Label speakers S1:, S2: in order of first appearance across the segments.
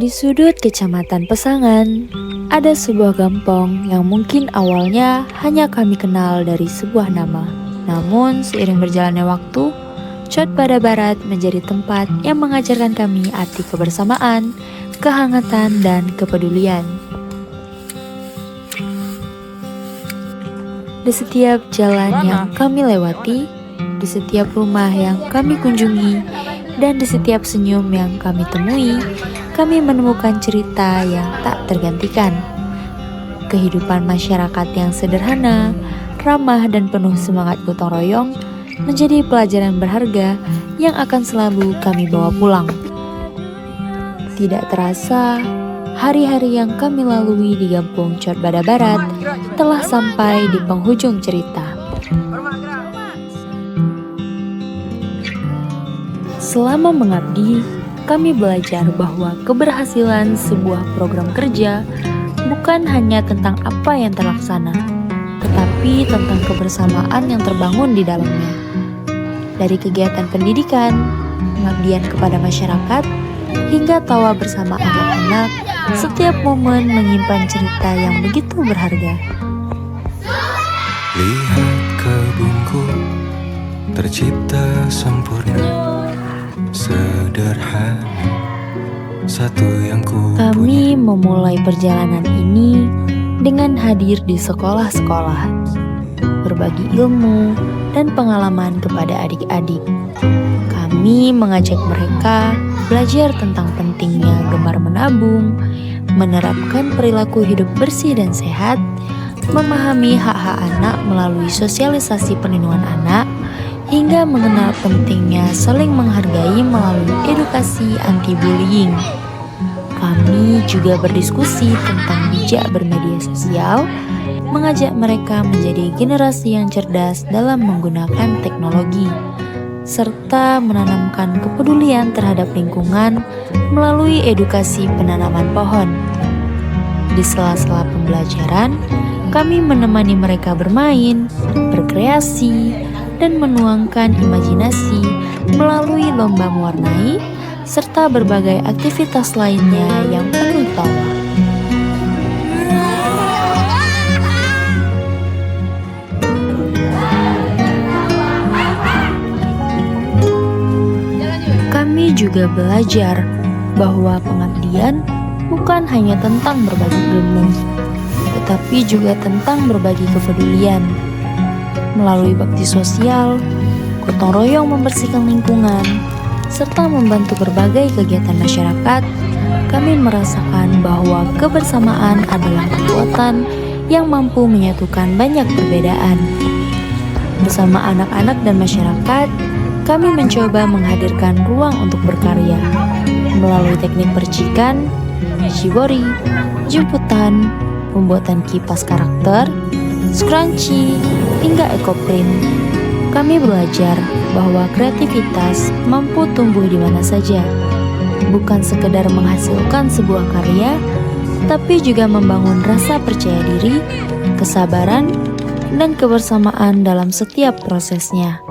S1: Di sudut kecamatan Pesangan, ada sebuah kampung yang mungkin awalnya hanya kami kenal dari sebuah nama. Namun seiring berjalannya waktu, Cot Bada Barat menjadi tempat yang mengajarkan kami arti kebersamaan, kehangatan, dan kepedulian. Di setiap jalan yang kami lewati, di setiap rumah yang kami kunjungi, dan di setiap senyum yang kami temui, kami menemukan cerita yang tak tergantikan. Kehidupan masyarakat yang sederhana, ramah, dan penuh semangat gotong royong menjadi pelajaran berharga yang akan selalu kami bawa pulang. Tidak terasa, hari-hari yang kami lalui di kampung Cot Bada Barat telah sampai di penghujung cerita. Selama mengabdi, kami belajar bahwa keberhasilan sebuah program kerja bukan hanya tentang apa yang terlaksana, tetapi tentang kebersamaan yang terbangun di dalamnya. Dari kegiatan pendidikan, pengabdian kepada masyarakat, hingga tawa bersama anak-anak, setiap momen menyimpan cerita yang begitu berharga.
S2: Lihat kebunku tercipta sempurna, sederhana, satu yang ku
S1: Kami memulai perjalanan ini dengan hadir di sekolah-sekolah, berbagi ilmu dan pengalaman kepada adik-adik. Kami mengajak mereka belajar tentang pentingnya gemar menabung, menerapkan perilaku hidup bersih dan sehat, memahami hak-hak anak melalui sosialisasi perlindungan anak, hingga mengenal pentingnya saling menghargai melalui edukasi anti-bullying. Kami juga berdiskusi tentang bijak bermedia sosial, mengajak mereka menjadi generasi yang cerdas dalam menggunakan teknologi, serta menanamkan kepedulian terhadap lingkungan melalui edukasi penanaman pohon. Di sela-sela pembelajaran, kami menemani mereka bermain, berkreasi, dan menuangkan imajinasi melalui lomba mewarnai, serta berbagai aktivitas lainnya yang penuh tawa. Kami juga belajar bahwa pengabdian bukan hanya tentang berbagi ilmu, tetapi juga tentang berbagi kepedulian. Melalui bakti sosial, gotong royong membersihkan lingkungan, serta membantu berbagai kegiatan masyarakat, kami merasakan bahwa kebersamaan adalah kekuatan yang mampu menyatukan banyak perbedaan. Bersama anak-anak dan masyarakat, kami mencoba menghadirkan ruang untuk berkarya melalui teknik percikan, shibori, jemputan, pembuatan kipas karakter, scrunchie, hingga ekoprint. Kami belajar bahwa kreativitas mampu tumbuh di mana saja, bukan sekedar menghasilkan sebuah karya, tapi juga membangun rasa percaya diri, kesabaran, dan kebersamaan dalam setiap prosesnya.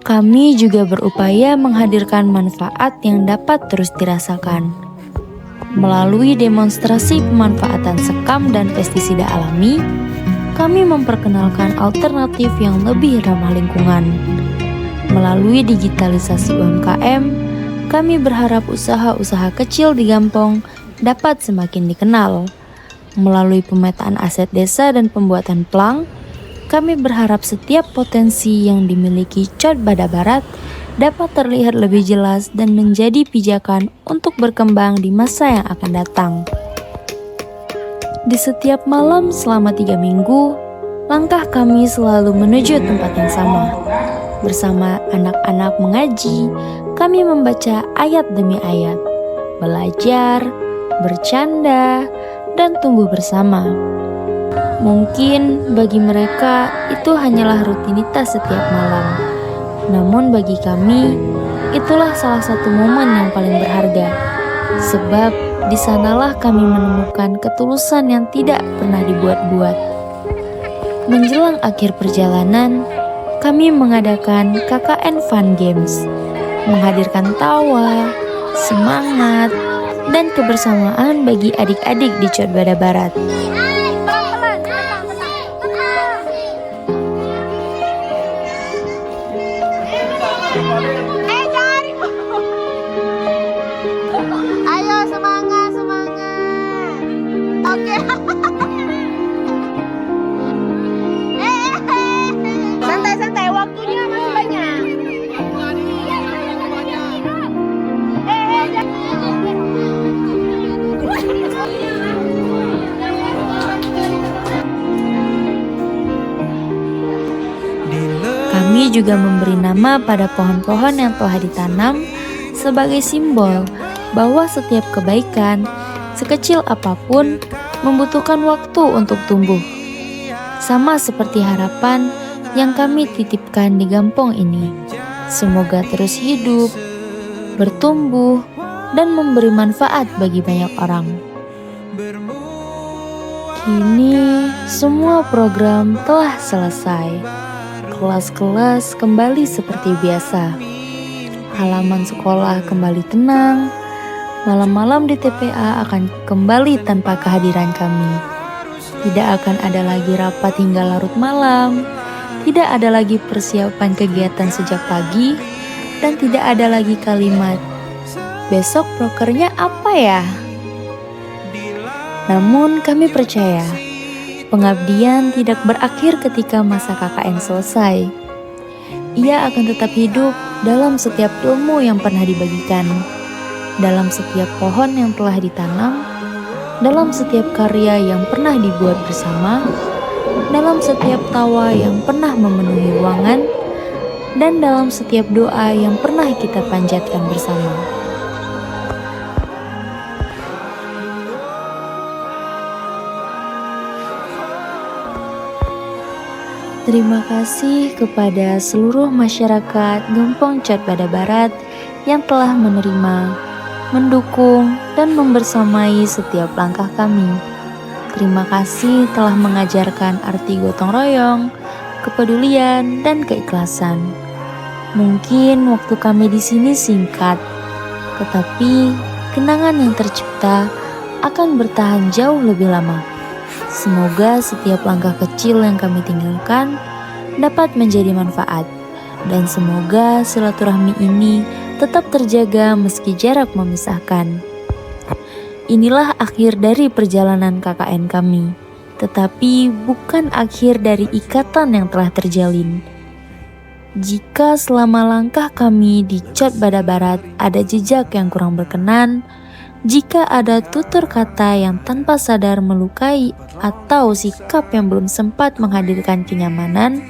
S1: Kami juga berupaya menghadirkan manfaat yang dapat terus dirasakan. Melalui demonstrasi pemanfaatan sekam dan pestisida alami, kami memperkenalkan alternatif yang lebih ramah lingkungan. Melalui digitalisasi UMKM, kami berharap usaha-usaha kecil di kampung dapat semakin dikenal. Melalui pemetaan aset desa dan pembuatan plang, kami berharap setiap potensi yang dimiliki Cot Bada Barat dapat terlihat lebih jelas dan menjadi pijakan untuk berkembang di masa yang akan datang. Di setiap malam selama 3 minggu, langkah kami selalu menuju tempat yang sama. Bersama anak-anak mengaji, kami membaca ayat demi ayat, belajar, bercanda, dan tumbuh bersama. Mungkin bagi mereka itu hanyalah rutinitas setiap malam. Namun bagi kami, itulah salah satu momen yang paling berharga. Sebab di sanalah kami menemukan ketulusan yang tidak pernah dibuat-buat. Menjelang akhir perjalanan, kami mengadakan KKN Fun Games, menghadirkan tawa, semangat, dan kebersamaan bagi adik-adik di Corbada Barat.
S3: Ayo semangat, semangat. Oke. Santai-santai, waktunya masih banyak.
S1: Kami juga memberi nama pada pohon-pohon yang telah ditanam sebagai simbol bahwa setiap kebaikan, sekecil apapun, membutuhkan waktu untuk tumbuh. Sama seperti harapan yang kami titipkan di kampung ini. Semoga terus hidup, bertumbuh, dan memberi manfaat bagi banyak orang. Kini semua program telah selesai. Kelas-kelas kembali seperti biasa. Halaman sekolah kembali tenang. Malam-malam di TPA akan kembali tanpa kehadiran kami. Tidak akan ada lagi rapat hingga larut malam. Tidak ada lagi persiapan kegiatan sejak pagi. Dan tidak ada lagi kalimat, "Besok prokernya apa ya?" Namun kami percaya pengabdian tidak berakhir ketika masa KKN selesai. Ia akan tetap hidup dalam setiap ilmu yang pernah dibagikan, dalam setiap pohon yang telah ditanam, dalam setiap karya yang pernah dibuat bersama, dalam setiap tawa yang pernah memenuhi ruangan, dan dalam setiap doa yang pernah kita panjatkan bersama. Terima kasih kepada seluruh masyarakat Gempong Corbada Barat yang telah menerima, mendukung, dan membersamai setiap langkah kami. Terima kasih telah mengajarkan arti gotong royong, kepedulian, dan keikhlasan. Mungkin waktu kami di sini singkat, tetapi kenangan yang tercipta akan bertahan jauh lebih lama. Semoga setiap langkah kecil yang kami tinggalkan dapat menjadi manfaat, dan semoga silaturahmi ini tetap terjaga meski jarak memisahkan. Inilah akhir dari perjalanan KKN kami, tetapi bukan akhir dari ikatan yang telah terjalin. Jika selama langkah kami di Corbada Barat ada jejak yang kurang berkenan, jika ada tutur kata yang tanpa sadar melukai atau sikap yang belum sempat menghadirkan kenyamanan,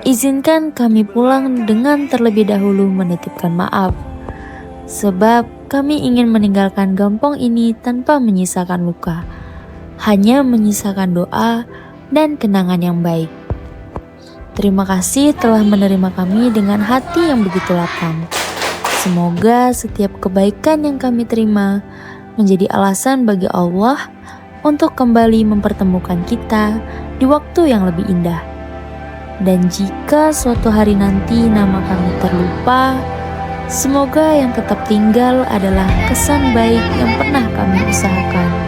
S1: izinkan kami pulang dengan terlebih dahulu menitipkan maaf. Sebab kami ingin meninggalkan kampung ini tanpa menyisakan luka, hanya menyisakan doa dan kenangan yang baik. Terima kasih telah menerima kami dengan hati yang begitu lapang. Semoga setiap kebaikan yang kami terima menjadi alasan bagi Allah untuk kembali mempertemukan kita di waktu yang lebih indah. Dan jika suatu hari nanti nama kami terlupa, semoga yang tetap tinggal adalah kesan baik yang pernah kami usahakan.